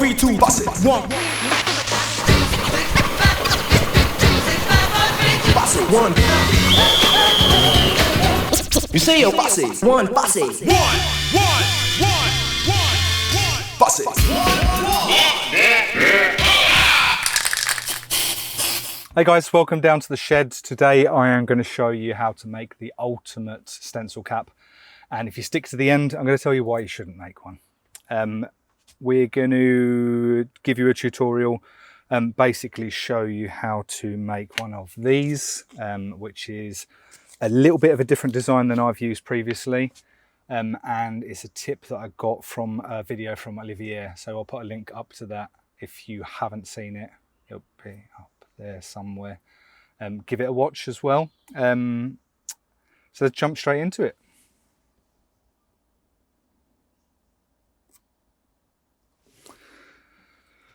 3, 2, bust it. 1. Bust it. 1. You say yo, bust it. 1, bust it. 1, 1, 1, 1, 1, 1. Bust it. Hey guys, welcome down to the shed. Today I am going to show you how to make the ultimate stencil cap. And if you stick to the end, I'm going to tell you why you shouldn't make one. We're going to give you a tutorial and basically show you how to make one of these, which is a little bit of a different design than I've used previously. And it's a tip that I got from a video from Olivier. So I'll put a link up to that. If you haven't seen it, it'll be up there somewhere. Give it a watch as well. So let's jump straight into it.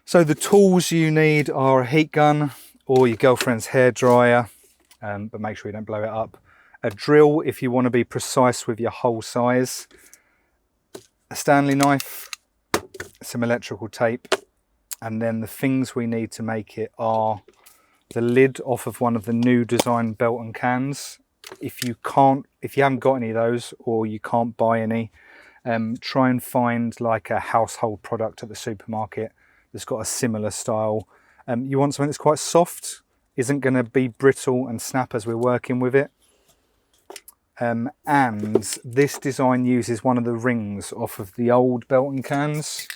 So the tools you need are a heat gun or your girlfriend's hairdryer, but make sure you don't blow it up. A drill if you want to be precise with your hole size. A Stanley knife, some electrical tape, and then the things we need to make it are the lid off of one of the new design belt and cans. If you haven't got any of those or you can't buy any, try and find like a household product at the supermarket that's got a similar style. You want something that's quite soft, isn't going to be brittle and snap as we're working with it. And this design uses one of the rings off of the old belt and cans.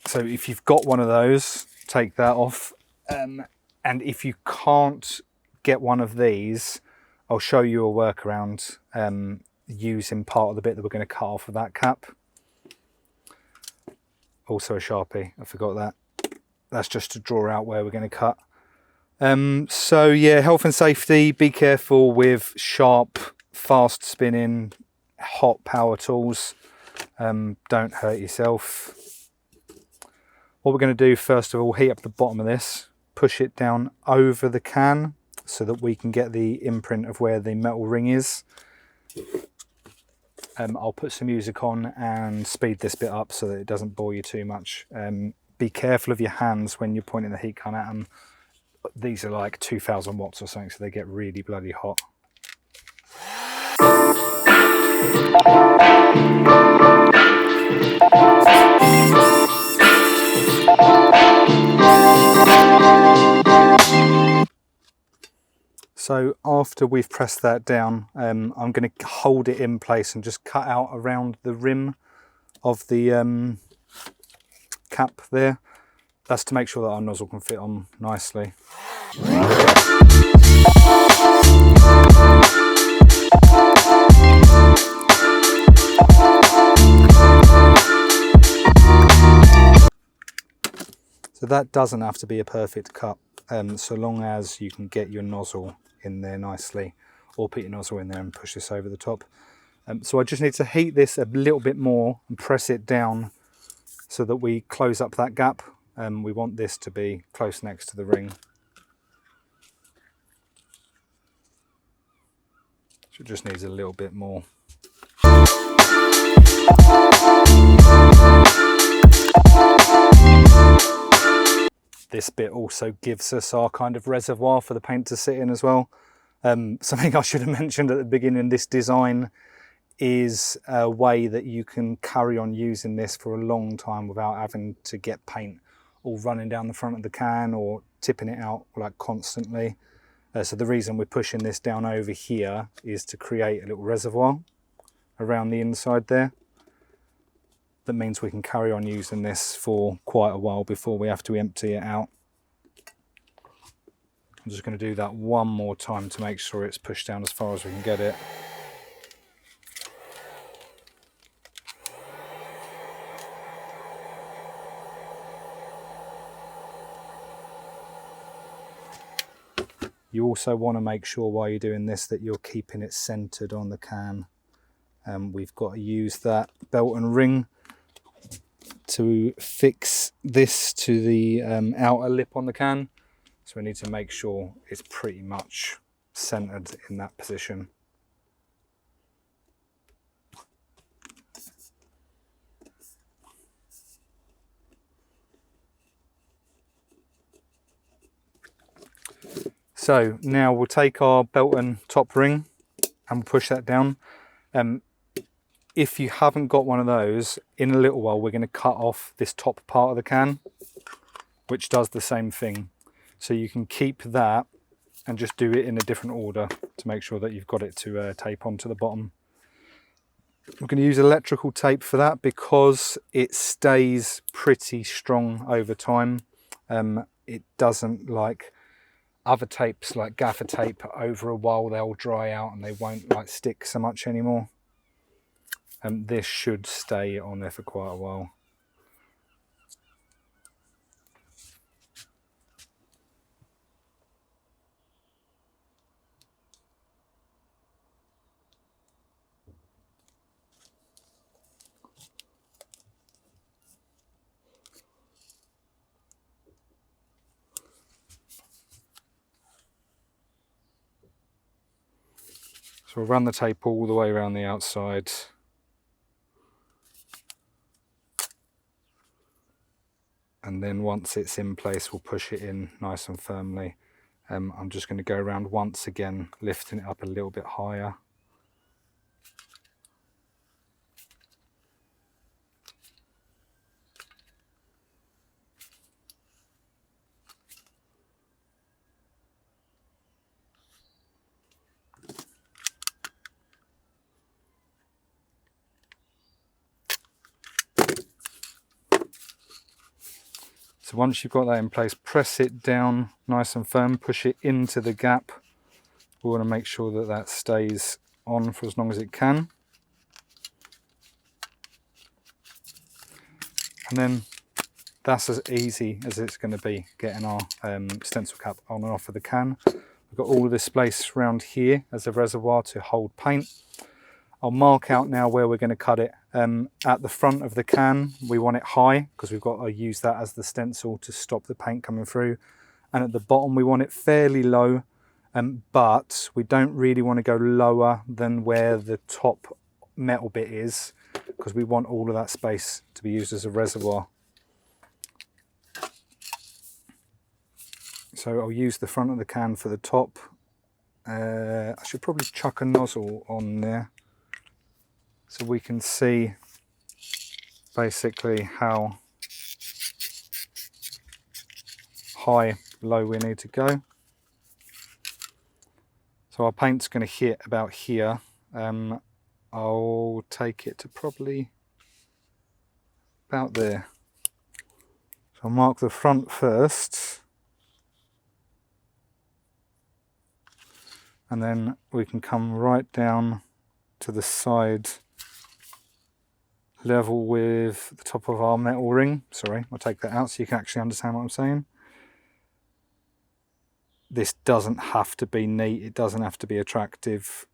So if you've got one of those, take that off. And if you can't get one of these, I'll show you a workaround using part of the bit that we're going to cut off of that cap. Also a Sharpie, I forgot that. That's just to draw out where we're going to cut. So yeah, health and safety, be careful with sharp, fast spinning, hot power tools. Don't hurt yourself. What we're going to do first of all, heat up the bottom of this, push it down over the can so that we can get the imprint of where the metal ring is. I'll put some music on and speed this bit up so that it doesn't bore you too much. Be careful of your hands when you're pointing the heat gun at them. These are like 2000 watts or something, so they get really bloody hot. So after we've pressed that down, I'm going to hold it in place and just cut out around the rim of the cap there. That's to make sure that our nozzle can fit on nicely. So that doesn't have to be a perfect cut, so long as you can get your nozzle in there nicely, or put your nozzle in there and push this over the top. So I just need to heat this a little bit more and press it down so that we close up that gap. We want this to be close next to the ring. So it just needs a little bit more. This bit also gives us our kind of reservoir for the paint to sit in as well. Something I should have mentioned at the beginning, this design is a way that you can carry on using this for a long time without having to get paint all running down the front of the can or tipping it out like constantly. So the reason we're pushing this down over here is to create a little reservoir around the inside there. That means we can carry on using this for quite a while before we have to empty it out. I'm just going to do that one more time to make sure it's pushed down as far as we can get it. You also want to make sure while you're doing this that you're keeping it centered on the can. We've got to use that belt and ring to fix this to the outer lip on the can. So we need to make sure it's pretty much centered in that position. So now we'll take our belt and top ring and we'll push that down. If you haven't got one of those, in a little while we're going to cut off this top part of the can, which does the same thing. So you can keep that and just do it in a different order to make sure that you've got it to tape onto the bottom. We're going to use electrical tape for that because it stays pretty strong over time. It doesn't, like other tapes like gaffer tape, over a while they'll dry out and they won't like stick so much anymore. This should stay on there for quite a while. So we'll run the tape all the way around the outside. And then once it's in place, we'll push it in nice and firmly. I'm just going to go around once again, lifting it up a little bit higher. So once you've got that in place, press it down nice and firm, push it into the gap. We want to make sure that that stays on for as long as it can. And then that's as easy as it's going to be getting our stencil cap on and off of the can. We've got all of this space around here as a reservoir to hold paint. I'll mark out now where we're going to cut it. At the front of the can, we want it high because we've got to use that as the stencil to stop the paint coming through. And at the bottom, we want it fairly low, but we don't really want to go lower than where the top metal bit is because we want all of that space to be used as a reservoir. So I'll use the front of the can for the top. I should probably chuck a nozzle on there, so we can see basically how high, low we need to go. So our paint's going to hit about here. I'll take it to probably about there. So I'll mark the front first. And then we can come right down to the side, level with the top of our metal ring. Sorry, I'll take that out so you can actually understand what I'm saying. This doesn't have to be neat, it doesn't have to be attractive.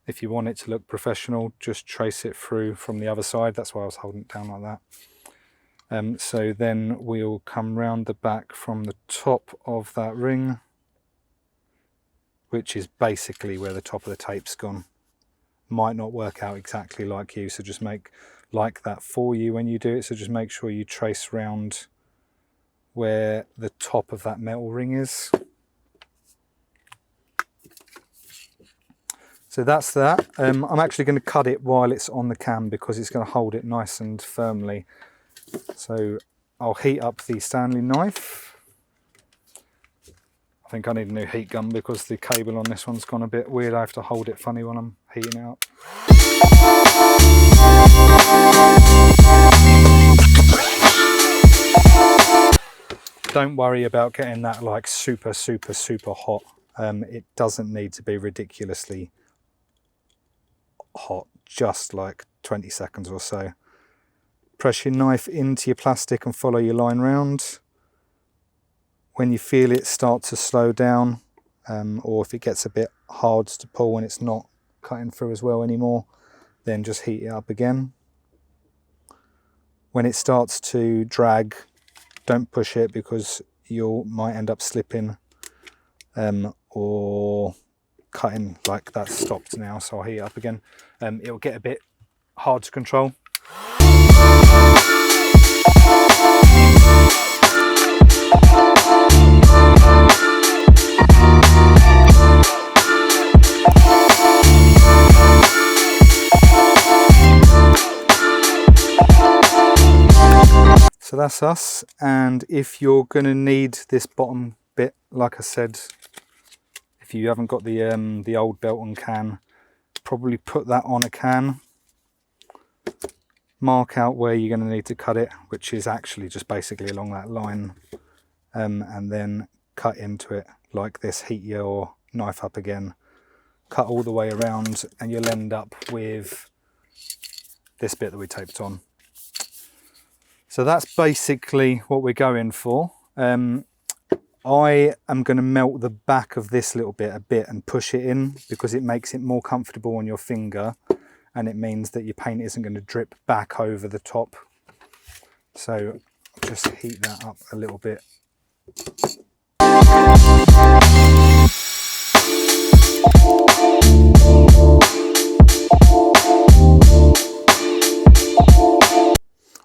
If you want it to look professional, just trace it through from the other side. That's why I was holding it down like that. So then we'll come round the back from the top of that ring, which is basically where the top of the tape's gone. Might not work out exactly like you, so just make like that for you when you do it. So just make sure you trace round where the top of that metal ring is. So that's that. I'm actually going to cut it while it's on the can because it's going to hold it nice and firmly. So I'll heat up the Stanley knife. I think I need a new heat gun because the cable on this one's gone a bit weird. I have to hold it funny when I'm heating it up. Don't worry about getting that like super hot. It doesn't need to be ridiculously hot, just like 20 seconds or so. Press your knife into your plastic and follow your line round. When you feel it start to slow down, or if it gets a bit hard to pull and it's not cutting through as well anymore, then just heat it up again. When it starts to drag, don't push it because you might end up slipping or cutting. Like that's stopped now, so I'll heat it up again. It'll get a bit hard to control. So that's us, and if you're going to need this bottom bit, like I said, if you haven't got the old belt and can, probably put that on a can, mark out where you're going to need to cut it, which is actually just basically along that line, and then cut into it like this. Heat your knife up again, cut all the way around, and you'll end up with this bit that we taped on. So that's basically what we're going for. I am going to melt the back of this little bit a bit and push it in, because it makes it more comfortable on your finger, and it means that your paint isn't going to drip back over the top. So just heat that up a little bit.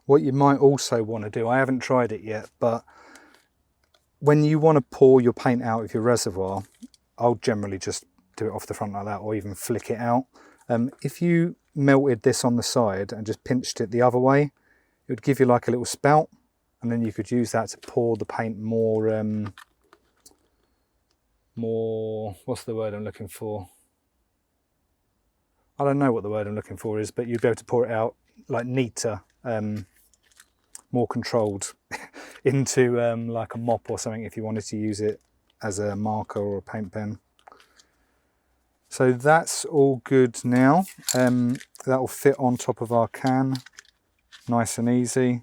What you might also want to do, I haven't tried it yet, but when you want to pour your paint out of your reservoir, I'll generally just do it off the front like that, or even flick it out. If you melted this on the side and just pinched it the other way, it would give you like a little spout, and then you could use that to pour the paint more, what's the word I'm looking for? I don't know what the word I'm looking for is, but you'd be able to pour it out like neater, more controlled into like a mop or something if you wanted to use it as a marker or a paint pen. So that's all good now. That will fit on top of our can, nice and easy.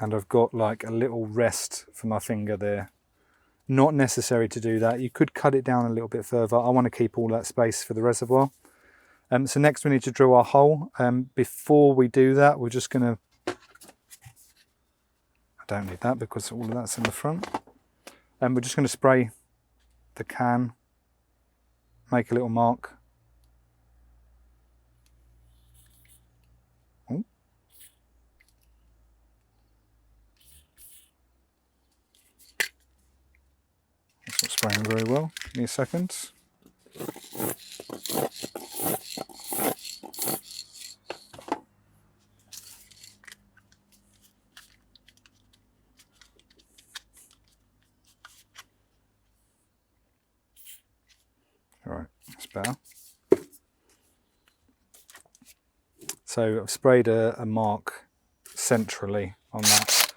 And I've got like a little rest for my finger there. Not necessary to do that. You could cut it down a little bit further. I want to keep all that space for the reservoir. So next we need to drill our hole. Before we do that, we're just going to... I don't need that because all of that's in the front. We're just going to spray the can, make a little mark. Oh. That's not spraying very well. Give me a second. Alright, that's better. So I've sprayed a mark centrally on that.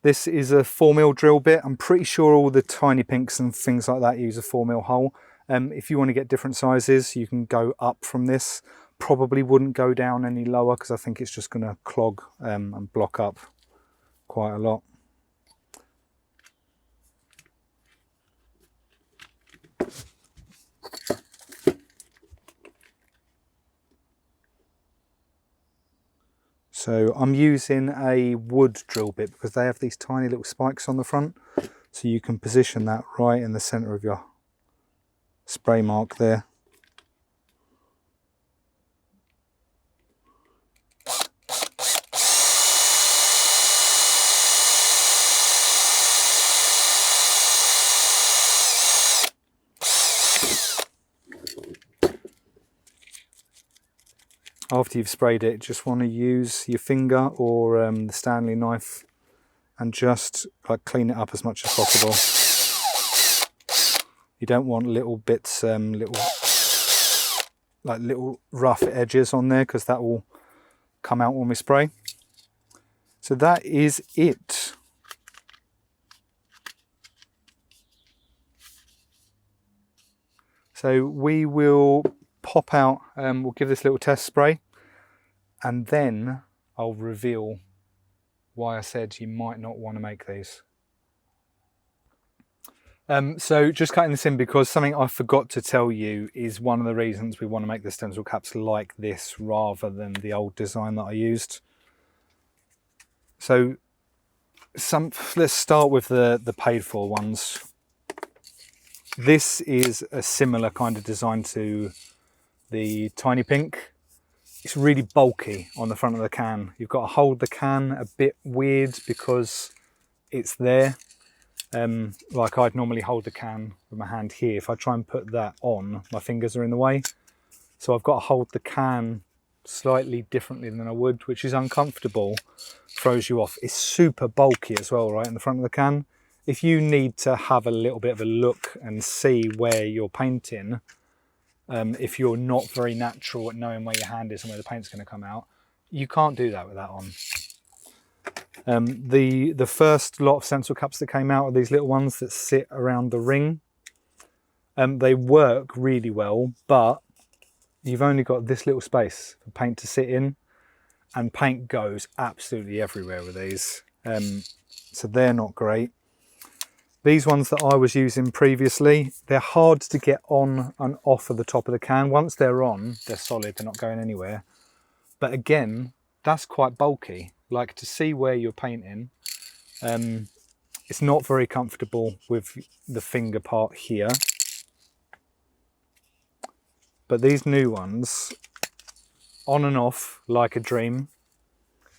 This is a 4mm drill bit. I'm pretty sure all the tiny pinks and things like that use a 4mm hole. If you want to get different sizes, you can go up from this. Probably wouldn't go down any lower because I think it's just going to clog and block up quite a lot. So I'm using a wood drill bit because they have these tiny little spikes on the front. So you can position that right in the center of your spray mark there. After you've sprayed it, just want to use your finger or the Stanley knife and just like clean it up as much as possible. You don't want little bits, little rough edges on there because that will come out when we spray. So that is it. So we will pop out, we'll give this little test spray, and then I'll reveal why I said you might not want to make these. So just cutting this in because something I forgot to tell you is one of the reasons we want to make the stencil caps like this rather than the old design that I used. So let's start with the paid for ones. This is a similar kind of design to the Tiny Pink. It's really bulky on the front of the can. You've got to hold the can a bit weird because it's there. Like I'd normally hold the can with my hand here. If I try and put that on, my fingers are in the way. So I've got to hold the can slightly differently than I would, which is uncomfortable, throws you off. It's super bulky as well, right, in the front of the can. If you need to have a little bit of a look and see where you're painting, if you're not very natural at knowing where your hand is and where the paint's going to come out, you can't do that with that on. The first lot of stencil caps that came out are these little ones that sit around the ring. They work really well, but you've only got this little space for paint to sit in, and paint goes absolutely everywhere with these. So they're not great. These ones that I was using previously, they're hard to get on and off of the top of the can. Once they're on, they're solid, they're not going anywhere. But again, that's quite bulky. Like, to see where you're painting, it's not very comfortable with the finger part here. But these new ones, on and off like a dream,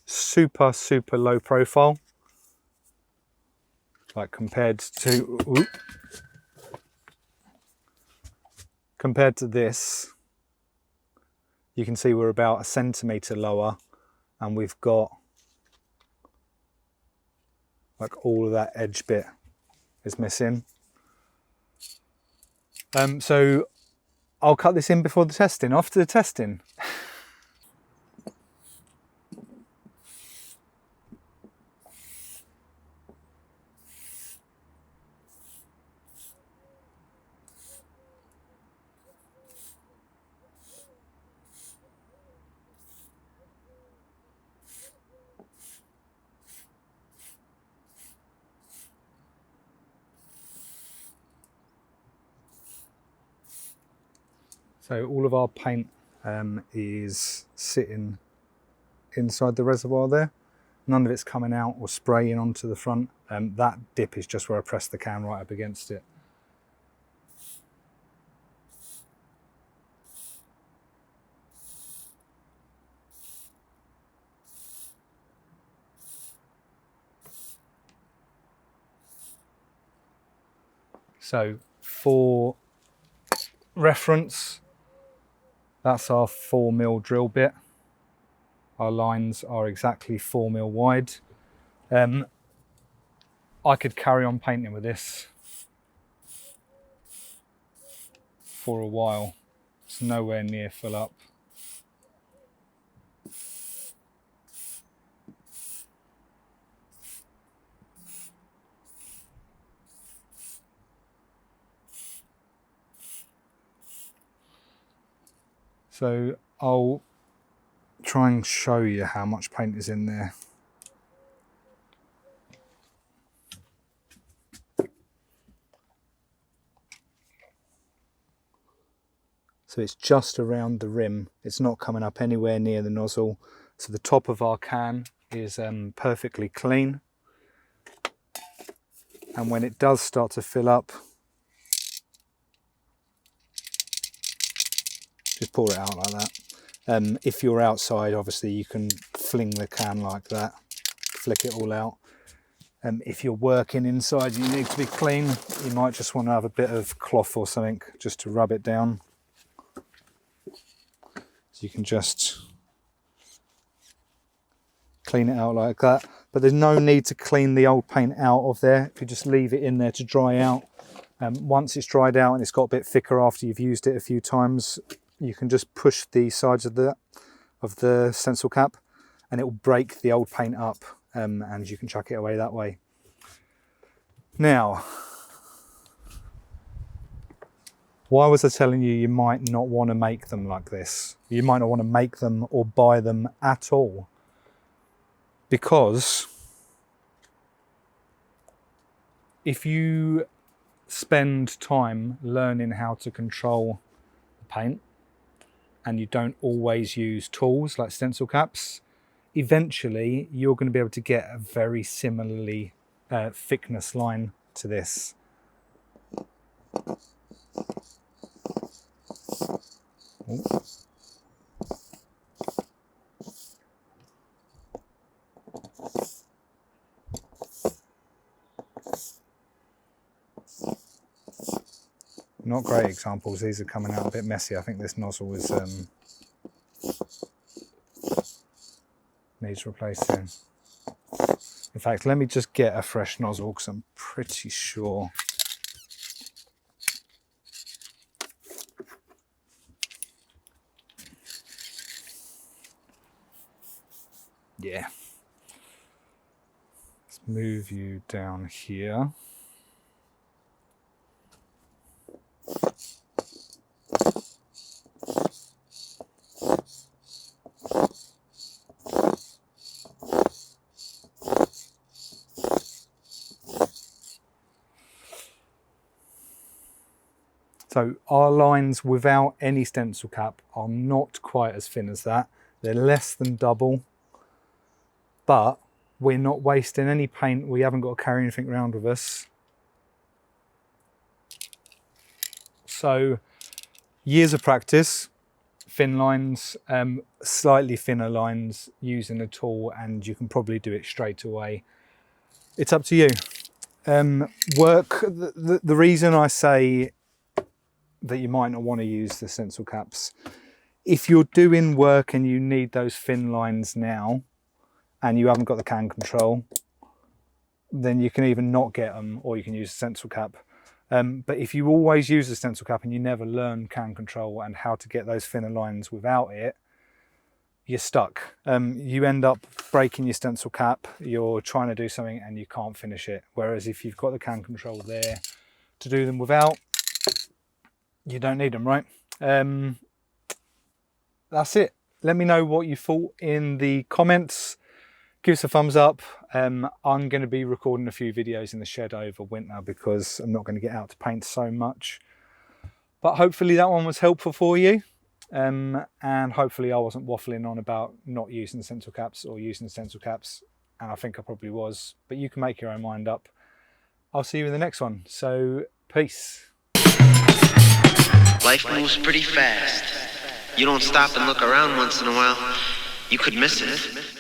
super, super low profile. Like compared to this, you can see we're about 1 centimetre lower, and we've got like all of that edge bit is missing. So I'll cut this in before the testing. Off to the testing. So all of our paint is sitting inside the reservoir there. None of it's coming out or spraying onto the front. That dip is just where I pressed the can right up against it. So for reference, that's our 4mm drill bit. Our lines are exactly 4mm wide. I could carry on painting with this for a while. It's nowhere near full up. So I'll try and show you how much paint is in there. So it's just around the rim. It's not coming up anywhere near the nozzle. So the top of our can is perfectly clean. And when it does start to fill up, just pour it out like that. If you're outside, obviously you can fling the can like that, flick it all out. If you're working inside, you need to be clean. You might just want to have a bit of cloth or something just to rub it down. So you can just clean it out like that. But there's no need to clean the old paint out of there if you just leave it in there to dry out. Once it's dried out and it's got a bit thicker after you've used it a few times, you can just push the sides of the stencil cap and it will break the old paint up, and you can chuck it away that way. Now, why was I telling you might not want to make them like this? You might not want to make them or buy them at all. Because if you spend time learning how to control the paint and you don't always use tools like stencil caps, eventually you're going to be able to get a very similarly thickness line to this. Ooh. Not great examples, these are coming out a bit messy. I think this nozzle is needs replacing. In fact, let me just get a fresh nozzle because I'm pretty sure. Yeah. Let's move you down here. So our lines without any stencil cap are not quite as thin as that. They're less than double, but we're not wasting any paint. We haven't got to carry anything around with us. So years of practice, thin lines, slightly thinner lines using a tool, and you can probably do it straight away. It's up to you. The reason I say that you might not want to use the stencil caps, if you're doing work and you need those thin lines now and you haven't got the can control, then you can either not get them or you can use a stencil cap. But if you always use the stencil cap and you never learn can control and how to get those thinner lines without it, you're stuck. You end up breaking your stencil cap, you're trying to do something and you can't finish it. Whereas if you've got the can control there to do them without, you don't need them, right? That's it. Let me know what you thought in the comments. Give us a thumbs up. I'm going to be recording a few videos in the shed over winter because I'm not going to get out to paint so much. But hopefully that one was helpful for you. And hopefully I wasn't waffling on about not using stencil caps or using stencil caps. And I think I probably was. But you can make your own mind up. I'll see you in the next one. So, peace. Life moves pretty fast. You don't stop and look around once in a while, you could miss it.